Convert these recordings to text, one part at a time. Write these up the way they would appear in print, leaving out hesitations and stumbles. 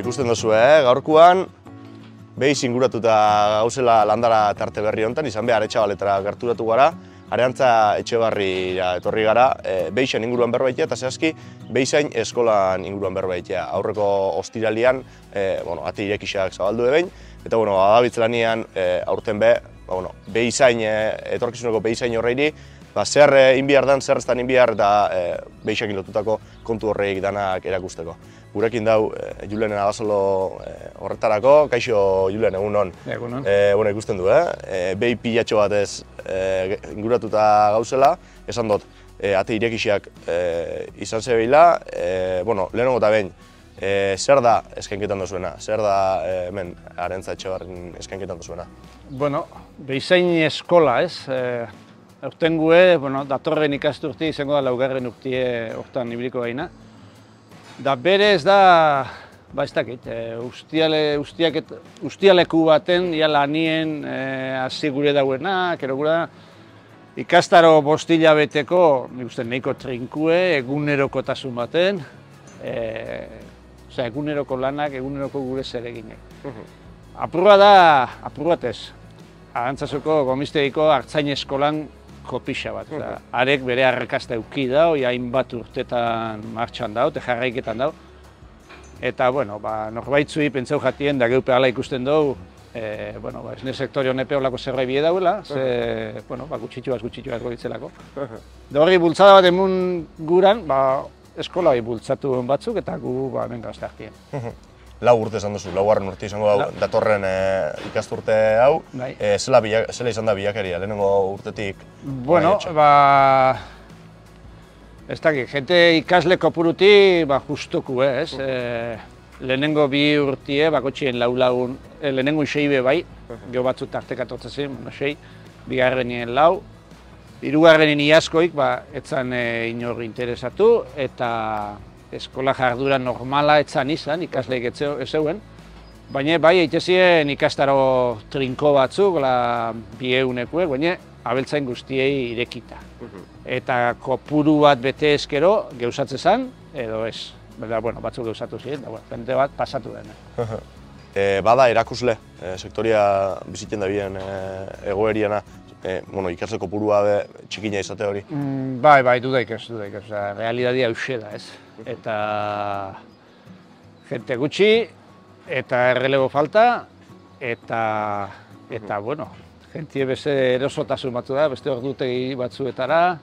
ikusten duzu, gaurkoan behiz inguratuta gauzela landara tarte berri honetan, izan behar Aretxabaletara gerturatu gara, Areantza Etxebarrira etorri gara, behixen inguruan berbaitea eta zehazki behizain eskolan inguruan berbaitea. Aurreko ostiralian, ate irekixak zabaldu ebein, eta adabitzelanian aurten behizain, etorkizuneko behizain horreiri, zer inbiar dan, zer ez dan inbiar eta behixekin lotutako kontu horreik danak erakusteko. Gurekin dau Julen Agazolo horretarako, kaixo Julen, egun hon. Egun hon. Ikusten du, behi pilatxo batez inguratuta gauzela, esan dut, ate irekixiak izan zebeila, lehenengo eta behin, zer da eskainketan dozuena? Zer da hemen Areantza Etxebarrin eskainketan dozuena? Behizain eskola, ez? Aurten gue, datorren ikasturti izango da laugarren urtie hortan ibiliko gaina. Da berez da, ez dakit, ustialeku baten, lanien hasi gure dauena, kero gura ikastaro bostila beteko, nik uste nahiko trinkue, egunerokotasun baten, eguneroko lanak, eguneroko gure zereginek. Apurra da, apurratez, Arantzazoko Gomistegiko Artzain Eskolan kopixa bat. Arek bere arrakasta euki dau, hainbat urtetan martxan dau, jarraiketan dau. Eta, norbaitzui pentsau jatien, da geupe ala ikusten dugu, esne sektore honepe olako zerbait bide dauela, gutxitxuaz goitzelako. Da horri bultzada bat emun guran, eskola hori bultzatu batzuk eta gu hemen gazte hartien. Lau urte esan duzu, laugarren urte izango datorren ikasturte hau. Zela izan da bilakeria, lehenengo urtetik? Ez dakit, jente ikasle kopuruti justoku, ez? Lehenengo bi urtie, bakotxien lau-lagun, lehenengo seibe bai, geho batzu tartek atortzen, sei, bigarrenien lau. Hirugarrenen iazkoik, etzan inor interesatu, eta eskola jardura normala etzan izan, ikasleik ez zeuen, baina bai eitezien ikastaro trinko batzuk, bieunekuek, baina abeltzain guztiei irekita. Eta kopuru bat bete ezkero geusatze zan, edo ez. Batzuk geusatu ziren, jende bat pasatu dena. Bada erakusle, sektoria bizitzen da bien egoeriana, ikasle kopurua txikina izate hori? Bai, dudaik ez, realidadia hauxe da, ez. Eta jente gutxi, eta errelego falta, eta jentie beste erosotasun batzu da, beste ordutegi batzuetara,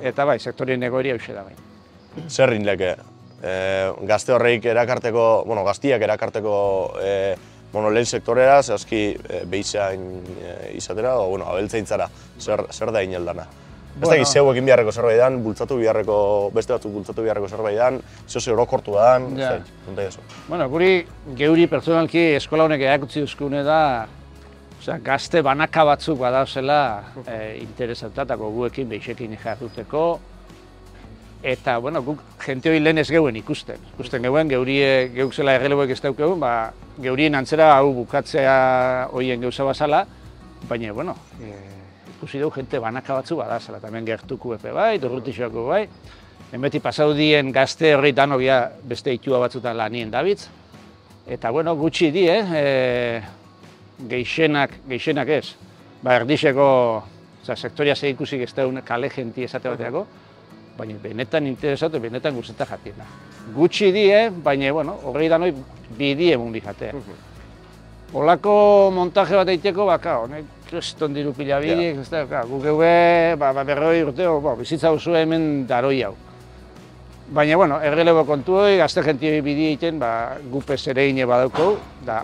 eta bai, sektorien egoeria hauxe da bai. Zer rinleke? Gazte horreik erakarteko, gaztiak erakarteko lehen sektorera, zehazki behizain izatera, abeltzaintzara, zer da ineldana? Ez dakit zeu egin beharreko zerbait dan, beste batzuk bultzatu beharreko zerbait dan, zeu orokortu dan, konta ezo. Guri, geuri pertsonalki eskola honek erakutsi duzkune da, gazte banaka batzuk badauzela interesatatako guekin behixekin jarduteko, eta, guk jente hori lehen ez geuen ikusten. Ikusten geuen, geuk zela erreleboek ez daukegun, geurien antzera hau bukatzea horien geuza bazala, baina, ikusi dugu jente banaka batzu badazela, eta hemen gertuku epe bai, Dorrutixoako bai. Beti pasaudien gazte horri danogia beste itua batzutan lanien dabitz. Eta, gutxi di, geixenak ez. Erdixeko sektoria ze ikusik ez daun kale jenti esate bateako, baina benetan interesatu, benetan guztetan jatien da. Gutxi di, baina, horri danoi bidi emun bijatea. Olako montaje bat egiteko, honek kriston diru pila bidik, guk egue, berroi urteo, bizitza oso hemen daroi hau. Baina, errelebo kontu hori, gazte jenti bidi egiten, gupez ere ine badauko, da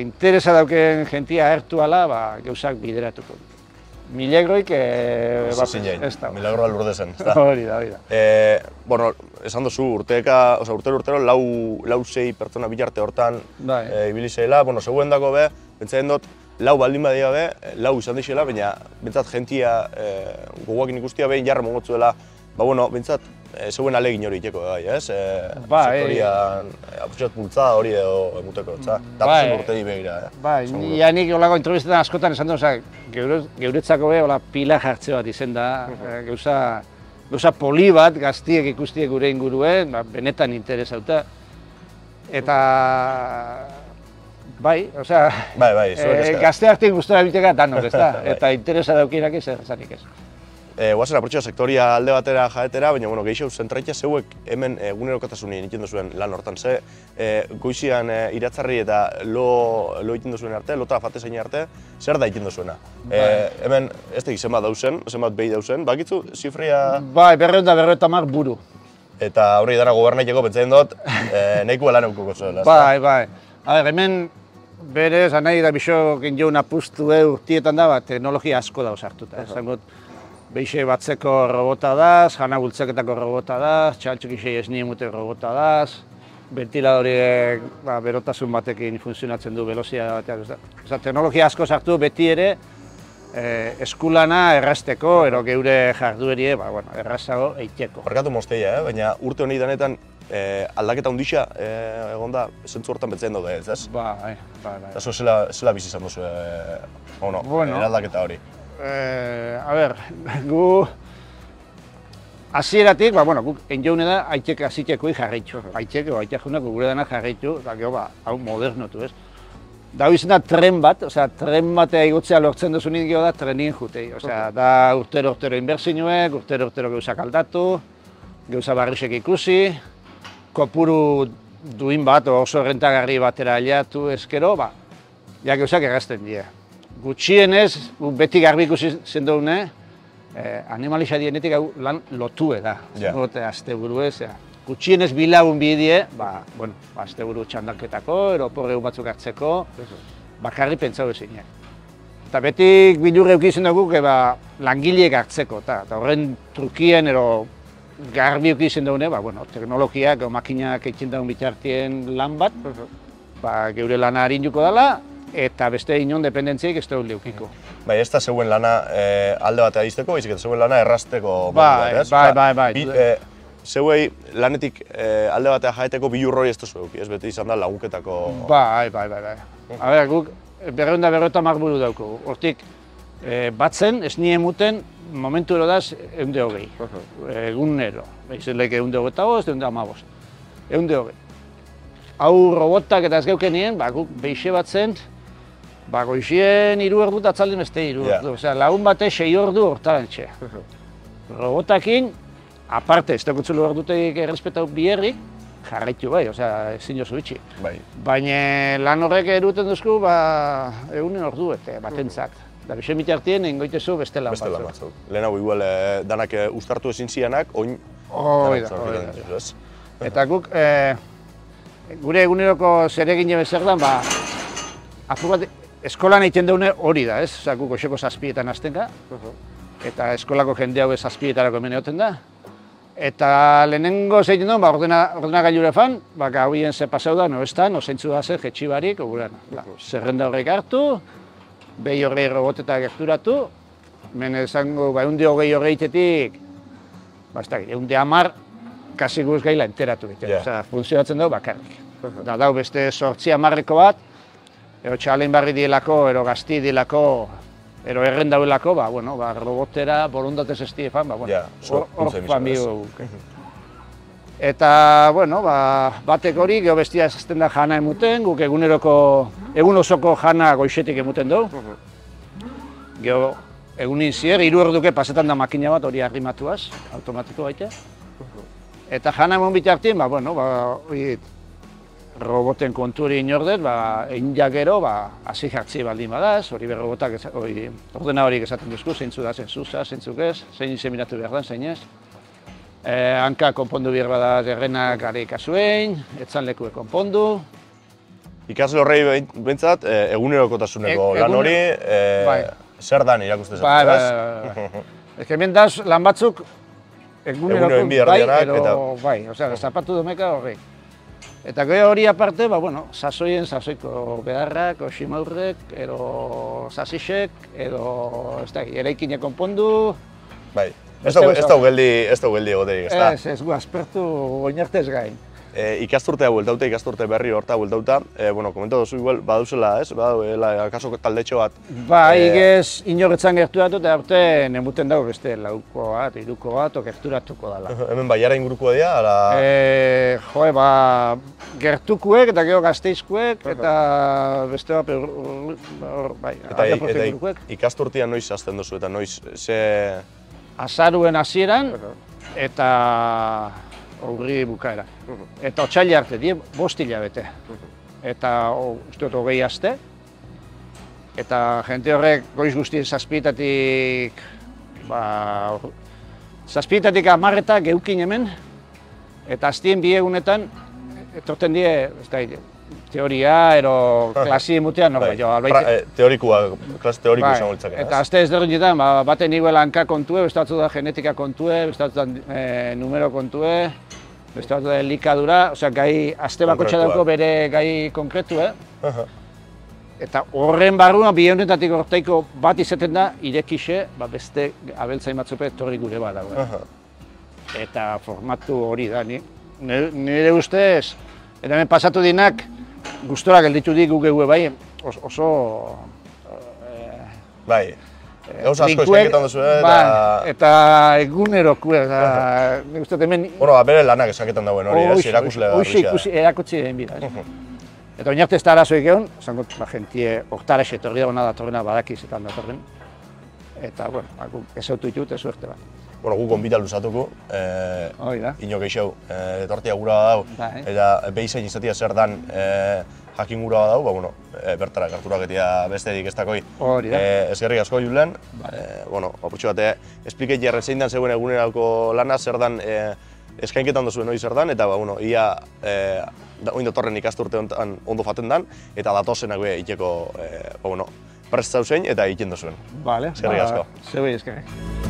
interesa dauken jentia ahertu ala, gauzak bideratuko. Milegroik ez da. Milegroa lurdezen, ez da. Hori da. Esan duzu, urtero lau sei pertsona bilarte hortan ibili zela, zegoen dako pentsatzen dut, lau baldin badia lau izan dixela, baina bentsat jentia gogoakin ikustia behin jarra mongotzuela, bentsat zegoen alegin hori iteko, ez? Sektorian apurtxot bultzada hori edo emuteko, eta pasen urtei begira. Nik olako entrevistetan askotan esan dut, geuretzako pila jartze bat izen da, gauza poli bat gaztiek ikustiek gure inguruen, benetan interesauta. Eta bai, osea, gazte hartik guztora bilteka danok, ezta? Eta interesa daukinak zer esanik ez. Guazen apurtxo sektoria alde batera jaetera, baina gehiago zentraita zeuek hemen egunerokotasunin egiten duzuen lan hortan. Ze goizian iratzarri eta lo egiten duzuen arte, lota fatezain arte, zer da egiten duzuena? Hemen ez da zenbat dauzen, zenbat behi dauzen, bakitzu zifria... Bai, 250 buru. Eta hori dara gobernaiteko pentsatzen dut, nahikoa lan eukoko zuela. Bai. A ber, hemen berez, anai da bisok injoun apustu urtietan da, teknologia asko da osartuta. Beixe batzeko robota daz, jana bultzeketako robota daz, txaltxuk isei esnien mute robota daz, ventiladoriek berotasun batekin funtzionatzen du velozia batean. Teknologia asko sartu beti ere eskulana errazteko, ero geure jarduerie errazago eiteko. Barkatu mozteia, baina urte honi danetan aldaketa hundixa egon da, zentzu hortan betzaien daude ez? Bai. Eta zela bizi izan duzu eraldaketa hori? A ber, gu hasieratik, guk enjaune da aitek hazitekoi jarraitu. Aitek junako gure dana jarraitu, eta gero hau modernotu ez. Da izan da tren bat, tren batea igotzea lortzen duzunik gero da trenin jutei. Da urtero inbertsioek, urtero gauzak aldatu, gauza barrisek ikusi, kopuru duin bat oso rentagarri batera aliatu ezkero, gauzak errazten dira. Gutxienez, beti garbi ikusi zen dugune, animalixa dienetik lan lotue da. Asteburu ez, gutxienez bilagun bidie, asteburu txandaketako, eroporreu batzuk hartzeko, bakarri pentsau ezin. Eta beti bilurre eukizen dugu, langileek hartzeko, eta horren trukien, garbi eukizen dugune, teknologiak, makinak eitzen daun bitartien lan bat, geure lana harinduko dela, eta beste inon dependentziaik ez dugu leukiko. Bai, ez da zeuen lana alde batea izteko, baizik eta zeuen lana errazteko modu bat, ez? Bai. Zeuei lanetik alde batea jaeteko bilur hori ez da zueuki, ez beti izan da lagunketako... Bai. A ber, guk 250 buru dauko. Hortik, batzen, ez nien muten, momentu erodaz 120. Egunero. Izenleik 125, 115. 120. Hau robotak eta ez geukenien, guk beixe batzen, goizien 3 ordu eta atzaldin beste 3 ordu. Lagun bate 6 ordu hortarantxe. Robotakin, aparte, ez dakutzulu orduteik errespetau biherrik, jarraitu bai, ezin jozu itxi. Baina lan horrek eruten duzku, egunen ordu batentzat. Da bixen bitartien ingoitezu beste lan batzuk. Lehen hau igual danak ustartu ezin zianak, oin... Eta guk, gure eguneroko zeregine bezerdan, apur bat, eskolan egiten dune hori da, ez? Guk goxeko 7etan hastenka, eta eskolako jende hau 7etarako hemen egoten da. Eta lehenengo zeiten duen, ordenagailure fan, gauien ze pasau da, noestan, ozeintzu da zer, jetxibarik, zerrenda horrek hartu, behi horrei robotetak gerturatu, hemen esango, 120 horreitetik, egun de 10, kasi guz gaila enteratu egiten, funtzionatzen dugu bakarrik. Da dau beste 8-10 bat, txalein barri dielako, gazti dielako, erren dauelako, robotera, borondatez ez diefan, hor fan bihu. Eta, batek hori, geho bestia ezazten da jana emuten, guk egun osoko jana goixetik emuten dugu. Geho, egunin zier, 3 orduke pasetan da makina bat hori arrimatuaz, automatiko baita. Eta jana emun bitartien, roboten konturi inordet, egin gero, hasi jartzi baldin badaz, hori robotak ordena horiek esaten duzku, zeintzu da zen zuza, zeintzuk ez, zein inseminatu behar den, zein ez. Hanka konpondu behar badaz errenak gare ikasuein, etzan lekue konpondu. Ikasle horrei behintzat, egunerokotasuneko lan hori, zer dan irakuste zatu, ez? Ez hemen daz, lan batzuk, eguneroko bai, zapatu domeka horrek. Eta gero hori aparte, sasoiko beharrak, osimaurrek, sasisek, eraikinek konpondu. Bai, ez da geldi egoterik, ez da? Ez, gu aspertu oinartez gain. ikasturtea bueltauta, ikasturte berri horta bueltauta, bueno, komentatu duzu igual, baduzela, ez? Badauela, akaso taldetxo bat. Bai, igez inorretzan gerturatu eta arte nemuten dago beste lauko bat, iruko bat, gerturatuko dela. Hemen baiara ingurukoa dira, ala... Jo, gertukuek eta gero Gasteizkuek eta beste bat, bai, eta ikasturtia noiz hasten duzu eta noiz, ze... Azaruen hasieran eta urri bukaera. Eta otsaila arte, 5 hilabete. Eta uste dut 20 aste. Eta jente horrek goiz guzti zazpietatik... Zazpietatik 10 geukin hemen. Eta aztien bi egunetan, etorten die, teoria, ero klasi emutean, teorikua, klase teoriku izango litzake. Eta azte ezberdinetan, baten iguela hanka kontue, beste batzu da genetika kontue, beste batzu da numero kontue, beste batzu da elikadura, osea, azte bakotxa dauko bere gai konkretu, Eta horren barruan, bi honetatik hortaiko bat izaten da, irekixe, beste abeltzain batzupe etorri gure bat dago. Eta formatu hori da, nire ustez, eta hemen pasatu dinak, gustora gelditu dik geue bai, oso... Bai, gauza asko eskainketan duzu, eta egunerokue, nik uste hemen... Bueno, bere lanak eskainketan dauen hori, erakusle da. Hoxe erakutsi den bida. Eta oinarte ez da arazoik egon, zango, jentie hortara etorri dagoena datorrena badakiz eta datorren. Eta, bueno, ez autu ditut, ez suerte bat. Bueno, gu gonbita luzatuko, ino geixau, etortia gura dau, eta behizain izatea zer dan jakin gura dau, bueno, bertara karturaketia bestedik ez dakoi. Eskerrik asko Julen, bueno, apurtxo bate, esplikait jarren zein dan zegoen egunerako lana, zer dan eskainketan duzuen hori zer dan, eta, bueno, ia oin datorren ikasturte honetan ondo faten dan, eta datozenak iteko, bueno, prest zauzein eta egiten duzuen. Vale, eskerrik asko. Zeu eskerrik.